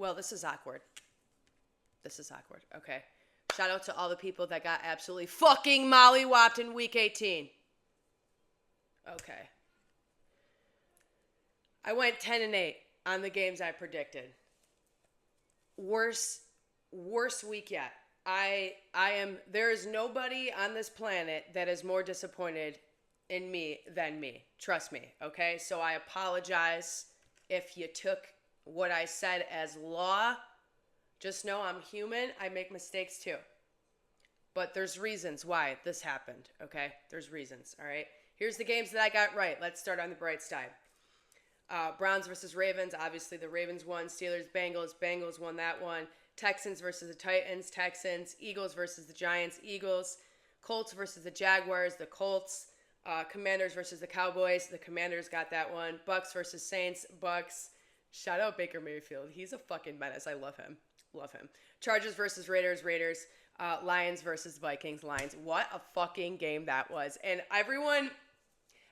Well, this is awkward. This is awkward. Okay. Shout out to all the people that got absolutely fucking mollywopped in week 18. Okay. I went 10-8 on the games I predicted. Worst week yet. There is nobody on this planet that is more disappointed in me than me. Trust me, okay? So I apologize if you took what I said as law. Just know I'm human. I make mistakes too. But there's reasons why this happened, okay? There's reasons, all right? Here's the games that I got right. Let's start on the bright side. Browns versus Ravens. Obviously, the Ravens won. Steelers, Bengals. Bengals won that one. Texans versus the Titans. Texans. Eagles versus the Giants. Eagles. Colts versus the Jaguars. The Colts. Commanders versus the Cowboys. The Commanders got that one. Bucks versus Saints. Bucks. Shout out Baker Mayfield. He's a fucking menace. I love him. Love him. Chargers versus Raiders. Raiders. Lions versus Vikings. Lions. What a fucking game that was. And everyone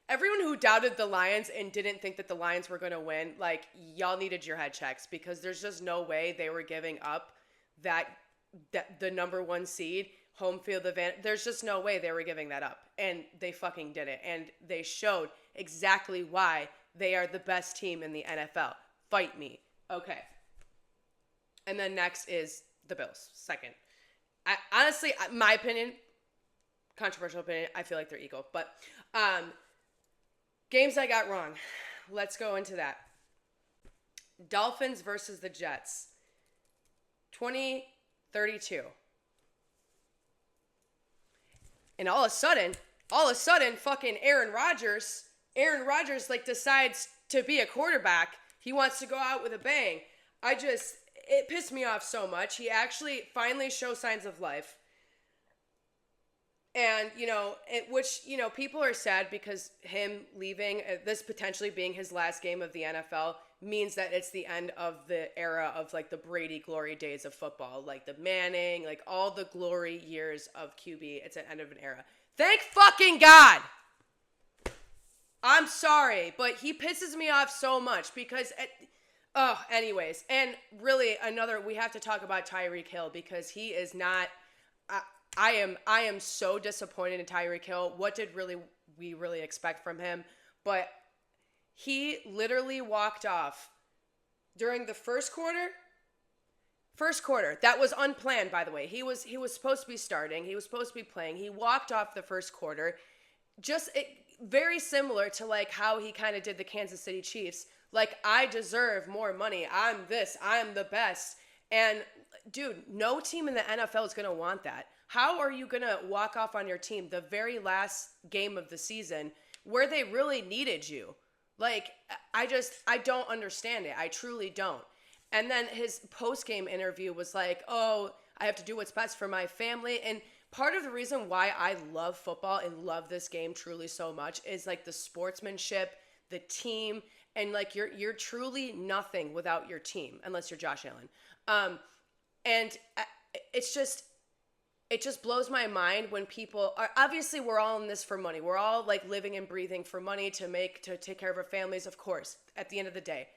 who doubted the Lions and didn't think that the Lions were going to win, like, y'all needed your head checks, because there's just no way they were giving up that the number one seed, home field advantage. There's just no way they were giving that up. And they fucking did it. And they showed exactly why they are the best team in the NFL. Fight me. Okay. And then next is the Bills. Second. Honestly, my opinion, controversial opinion, I feel like they're equal. But, games I got wrong. Let's go into that. Dolphins versus the Jets. 20-32. And all of a sudden, fucking Aaron Rodgers, like, decides to be a quarterback. He wants to go out with a bang. It pissed me off so much. He actually finally shows signs of life. And, people are sad because him leaving, this potentially being his last game of the NFL, means that it's the end of the era of, like, the Brady glory days of football. Like, the Manning, like, all the glory years of QB. It's an end of an era. Thank fucking God! I'm sorry, but he pisses me off so much because... anyways. And really, we have to talk about Tyreek Hill, because he is not... I am so disappointed in Tyreek Hill. What did we really expect from him? But he literally walked off during the first quarter. That was unplanned, by the way. He was supposed to be starting. He was supposed to be playing. He walked off the first quarter. Very similar to, like, how he kind of did the Kansas City Chiefs. Like, I deserve more money. I'm the best. And, dude, no team in the NFL is going to want that. How are you going to walk off on your team the very last game of the season where they really needed you? Like, I don't understand it. I truly don't. And then his post-game interview was like, oh, I have to do what's best for my family. And part of the reason why I love football and love this game truly so much is, like, the sportsmanship, the team, and, like, you're truly nothing without your team, unless you're Josh Allen. And it just blows my mind when people are, obviously we're all in this for money. We're all, like, living and breathing for money to take care of our families, of course, at the end of the day.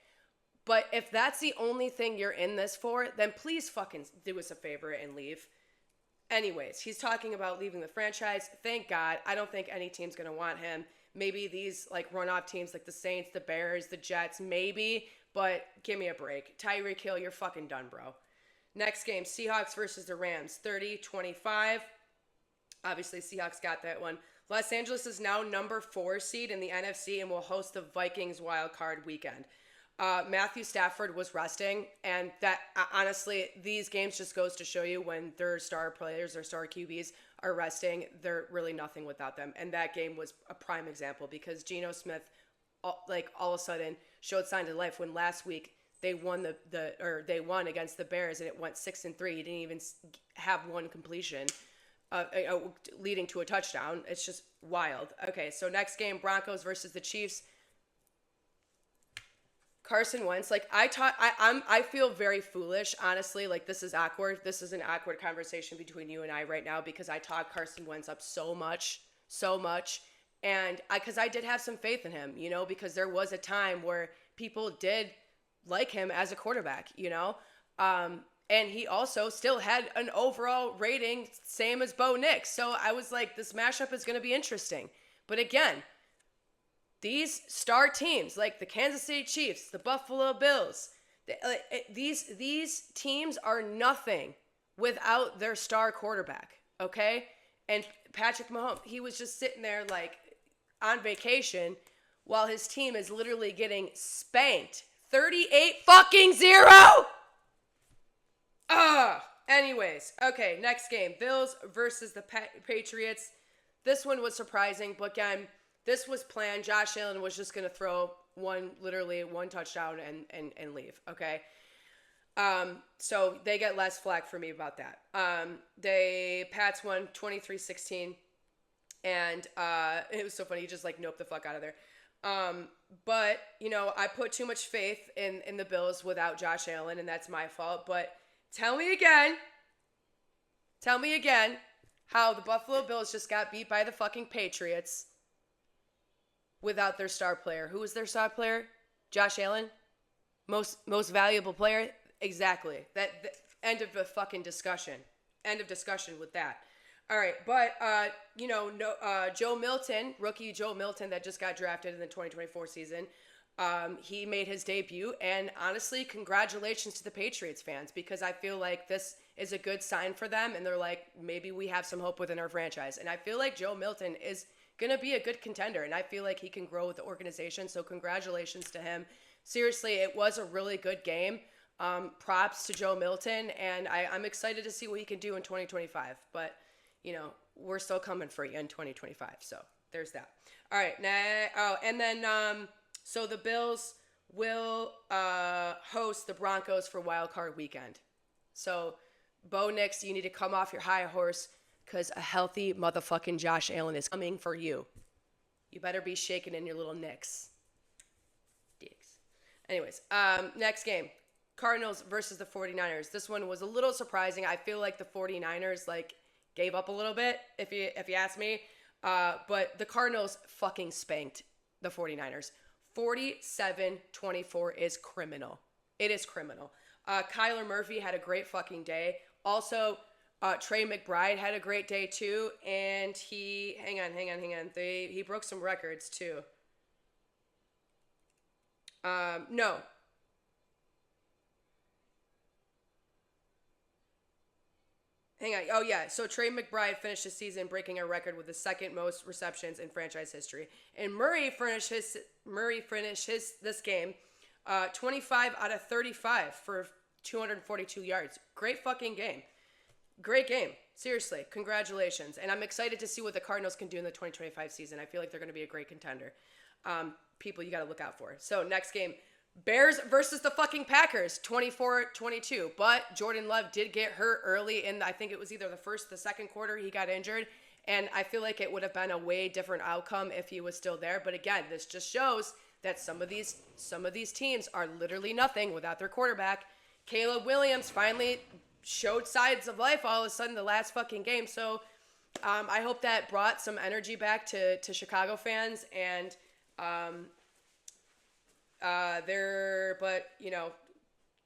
But if that's the only thing you're in this for, then please fucking do us a favor and leave. Anyways, he's talking about leaving the franchise. Thank God. I don't think any team's going to want him. Maybe these, like, runoff teams like the Saints, the Bears, the Jets, maybe. But give me a break. Tyreek Hill, you're fucking done, bro. Next game, Seahawks versus the Rams, 30-25. Obviously, Seahawks got that one. Los Angeles is now number 4 seed in the NFC and will host the Vikings wild card weekend. Matthew Stafford was resting, and that, honestly, these games just goes to show you when their star players or star QBs are resting, they're really nothing without them. And that game was a prime example because Geno Smith, all of a sudden, showed signs of life when last week they won they won against the Bears and it went 6-3. He didn't even have one completion, leading to a touchdown. It's just wild. Okay, so next game, Broncos versus the Chiefs. Carson Wentz, like, I feel very foolish, honestly. Like, this is awkward. This is an awkward conversation between you and I right now because I talk Carson Wentz up so much, and because I did have some faith in him, because there was a time where people did like him as a quarterback, And he also still had an overall rating same as Bo Nix. So I was like, this mashup is going to be interesting. But again, these star teams like the Kansas City Chiefs, the Buffalo Bills, these teams are nothing without their star quarterback, okay? And Patrick Mahomes, he was just sitting there like on vacation while his team is literally getting spanked 38-0. Anyways, okay, next game. Bills versus the Patriots. This one was surprising, but again, this was planned. Josh Allen was just going to throw literally one touchdown and leave, okay? So they get less flack for me about that. Pats won 23-16, and it was so funny. He just like noped the fuck out of there. But, you know, I put too much faith in the Bills without Josh Allen, and that's my fault, but tell me again how the Buffalo Bills just got beat by the fucking Patriots without their star player. Who was their star player? Josh Allen? Most valuable player? Exactly. That end of the fucking discussion. End of discussion with that. All right, but Joe Milton, rookie Joe Milton that just got drafted in the 2024 season, he made his debut, and honestly, congratulations to the Patriots fans, because I feel like this is a good sign for them, and they're like, maybe we have some hope within our franchise. And I feel like Joe Milton is going to be a good contender, and I feel like he can grow with the organization, so congratulations to him. Seriously, it was a really good game. Props to Joe Milton, and I'm excited to see what he can do in 2025, but you know, we're still coming for you in 2025. So there's that. All right. So the Bills will host the Broncos for Wild Card Weekend. So Bo Nix, you need to come off your high horse, because a healthy motherfucking Josh Allen is coming for you. You better be shaking in your little nicks. Dicks. Anyways, next game. Cardinals versus the 49ers. This one was a little surprising. I feel like the 49ers, gave up a little bit, if you ask me. But the Cardinals fucking spanked the 49ers. 47-24 is criminal. It is criminal. Kyler Murphy had a great fucking day. Also, Trey McBride had a great day too. And he broke some records too. No. Hang on. Oh, yeah. So Trey McBride finished the season breaking a record with the second most receptions in franchise history. And Murray finished this game 25 out of 35 for 242 yards. Great fucking game. Great game. Seriously. Congratulations. And I'm excited to see what the Cardinals can do in the 2025 season. I feel like they're going to be a great contender. People you got to look out for. So next game. Bears versus the fucking Packers, 24-22. But Jordan Love did get hurt early in, I think it was either the first or the second quarter, he got injured. And I feel like it would have been a way different outcome if he was still there. But again, this just shows that some of these teams are literally nothing without their quarterback. Caleb Williams finally showed signs of life all of a sudden the last fucking game. So I hope that brought some energy back to Chicago fans. And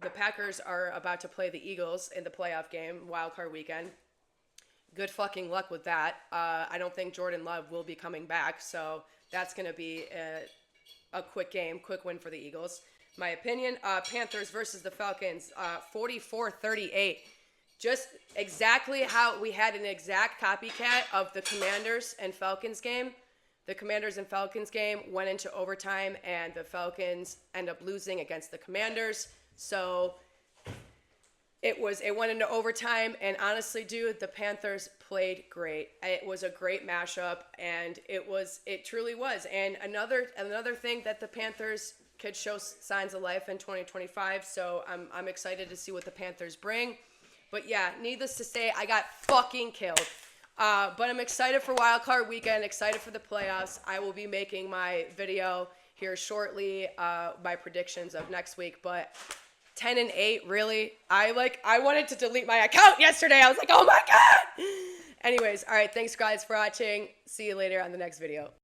the Packers are about to play the Eagles in the playoff game, Wild Card Weekend. Good fucking luck with that. I don't think Jordan Love will be coming back, so that's going to be a quick game, quick win for the Eagles. My opinion, Panthers versus the Falcons, 44-38. Just exactly how we had an exact copycat of the Commanders and Falcons game. The Commanders and Falcons game went into overtime, and the Falcons end up losing against the Commanders. So it went into overtime, and honestly, dude, the Panthers played great. It was a great mashup, and it truly was. And another thing that the Panthers could show signs of life in 2025. So I'm excited to see what the Panthers bring. But yeah, needless to say, I got fucking killed. But I'm excited for Wild Card Weekend, excited for the playoffs. I will be making my video here shortly, my predictions of next week. But 10-8, really? I wanted to delete my account yesterday. I was like, oh my God! Anyways, all right, thanks guys for watching. See you later on the next video.